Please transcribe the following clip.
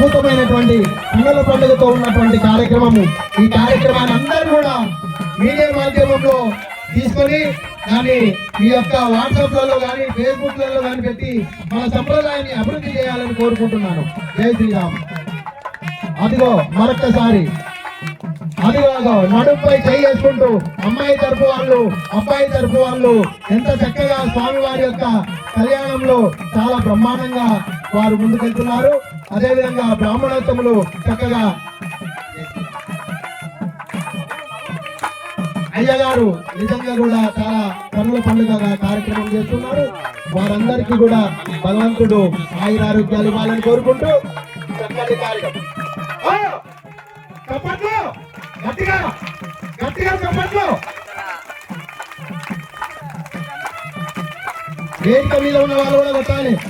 అద్భుతమైనటువంటి పిల్లల పండుగతో ఉన్నటువంటి కార్యక్రమము. ఈ కార్యక్రమాన్ని అందరూ కూడా మీడియా మాధ్యమంలో తీసుకొని దాన్ని మీ యొక్క వాట్సాప్లలో కానీ ఫేస్బుక్లలో కానీ పెట్టి మన సంప్రదాయాన్ని అభివృద్ధి చేయాలని కోరుకుంటున్నాను. జై శ్రీరామ్. అదిగో మరొక్కసారి అదిగో నడుపై చేసుకుంటూ అమ్మాయి తరపు వాళ్ళు అబ్బాయి తరపు వాళ్ళు ఎంత చక్కగా స్వామివారి యొక్క కళ్యాణంలో చాలా బ్రహ్మాండంగా వారు ముందుకెళ్తున్నారు. అదేవిధంగా బ్రాహ్మణోత్తములు చక్కగా అయ్యగారు నిజంగా కూడా చాలా కన్నుల పండుగగా కార్యక్రమం చేస్తున్నారు. వారందరికీ కూడా భగవంతుడు ఆయురారోగ్యాలు ఇవ్వాలని కోరుకుంటూ చక్కటి కార్యక్రమం. చప్పట్లు గట్టిగా గట్టిగా చప్పట్లు. వేదిక మీద ఉన్న వాళ్ళు కూడా కొట్టాలి.